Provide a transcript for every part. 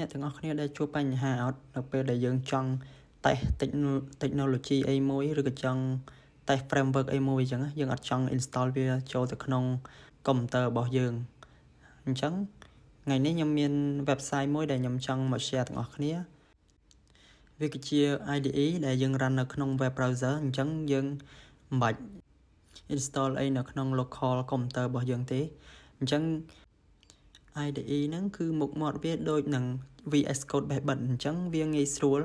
អ្នកទាំងអស់គ្នាដែលជួបបញ្ហាអត់នៅពេលដែលយើងចង់តេស្ត technology អីមួយឬក៏ចង់តេស្ត framework អីមួយអញ្ចឹងយើងអត់ចង់ install វាចូលទៅក្នុងកុំព្យូទ័ររបស់យើងអញ្ចឹងថ្ងៃនេះខ្ញុំមាន website មួយដែលខ្ញុំចង់មក share ទាំងអស់គ្នាវាគឺជា IDE ដែលយើង run នៅក្នុង web browser អញ្ចឹងយើងមិនបាច់ install អីនៅក្នុង local កុំព្យូទ័ររបស់យើងទេអញ្ចឹង IDE ហ្នឹងគឺមុខមាត់វាដូចនឹង VS Code បេះបិទអញ្ចឹងវាងាយស្រួល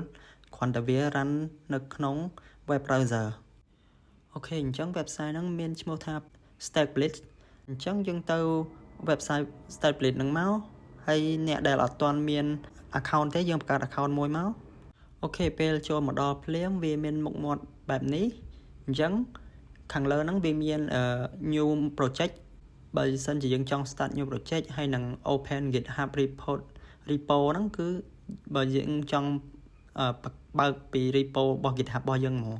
គ្រាន់តែវា run នៅក្នុង web browser អូខេអញ្ចឹង website ហ្នឹងមានឈ្មោះថា Stackblitz អញ្ចឹងយើងទៅ website Stackblitz ហ្នឹងមកហើយអ្នកដែលអត់ទាន់មាន account ទេយើងបង្កើត account មួយមកអូខេពេលចូលមកដល់ភ្លាមវាមានមុខមាត់បែបនេះអញ្ចឹងខាងលើហ្នឹងវាមានnew project បើសិនជាយើងចង់ start new project ហើយនឹង open GitHub repo ហ្នឹងគឺបើយើងចង់បើកពី repo របស់ GitHub របស់យើងហ្មង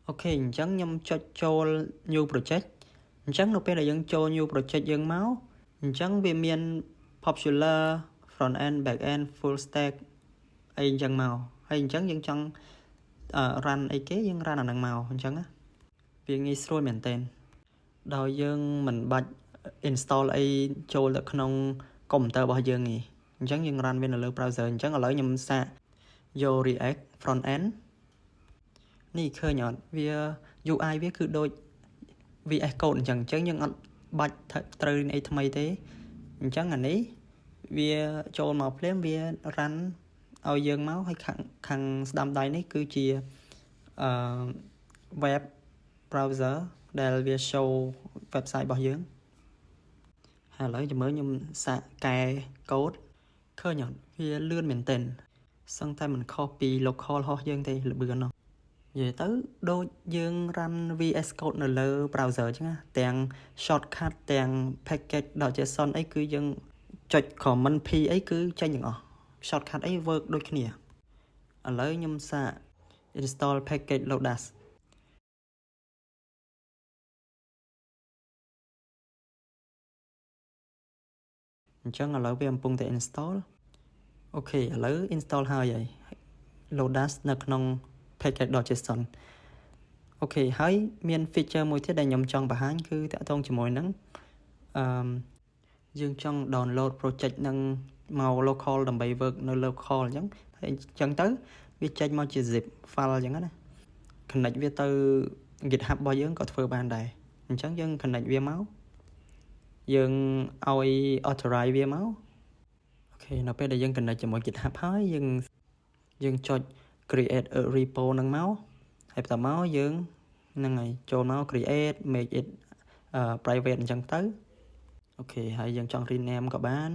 អូខេអញ្ចឹងខ្ញុំចុចចូល new project អញ្ចឹងនៅពេលដែលយើងចូល new project យើងមកអញ្ចឹងវាមាន popular front end back end full stack អីអញ្ចឹងមកហើយអញ្ចឹងយើងចង់run អីគេយើង run អាហ្នឹងមកអញ្ចឹងវាងាយស្រួលមែនតើដោយយើងមិនបាច់ install អីចូលទៅក្នុងកុំព្យូទ័ររបស់យើងទេអញ្ចឹងយើង run វានៅលើ browser អញ្ចឹងឥឡូវខ្ញុំសាកយក React front end នេះឃើញអត់វា UI វាគឺដូច VS Code អញ្ចឹងយើងអត់បាច់ត្រូវអីថ្មីទេអញ្ចឹងអានេះវាចូលមកភ្លាមវា run ឲ្យយើងមកហើយខាងស្ដាំដៃនេះគឺជាweb browser ដែលវា show website របស់យើងហើយឥឡូវចាំមើលខ្ញុំសាកកែ code ឃើញអត់វាលឿនមែនទែនសឹងតែមិនខុសពី local របស់យើងទេល្បឿននោះនិយាយទៅដូចយើង run VS Code នៅលើ browser អញ្ចឹងណាទាំង shortcut ទាំង package.json អីគឺយើងចុច command P អីគឺចេញទាំងអស់ shortcut អី work ដូចគ្នាឥឡូវខ្ញុំសាក install package Lodashអញ្ចឹងឥឡូវវាកំពុងតែ install អូខេឥឡូវ install ហើយ Lodash នៅក្នុង package.json អូខេហើយមាន feature មួយទៀតដែលខ្ញុំចង់បង្ហាញគឺតាក់ទងជាមួយនឹងយើងចង់ download project នឹងមក local ដើម្បី work នៅ local អញ្ចឹងហើយអញ្ចឹងទៅវាចេញមកជា zip file អញ្ចឹងណា connect វាទៅ GitHub របស់យើងក៏ធ្វើបានដែរអញ្ចឹងយើង connect វាមកយើងឲ្យ authorize វាមកអូខេនៅពេលដែលយើង connect ជាមួយ GitHub ហើយយើងចុច create a repo ហ្នឹងមកហើយបន្តមកយើងហ្នឹងហើយចូលមក create make it private អញ្ចឹងទៅអូខេហើយយើងចង់ rename ក៏បាន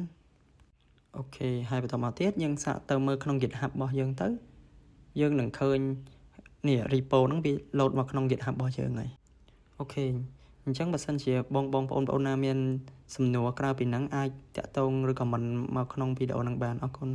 អូខេហើយបន្តមកទៀតយើងសាកទៅមើលក្នុង GitHub របស់យើងទៅយើងនឹងឃើញនេះ repo ហ្នឹងវា load មកក្នុង GitHub របស់យើងហើយអូខេអញ្ចឹងបើសិនជាបងប្អូនណាមានសំណួរក្រៅពីហ្នឹងអាចតាក់ទងឬ comment មកក្នុងវីដេអូហ្នឹងបានអរគុណ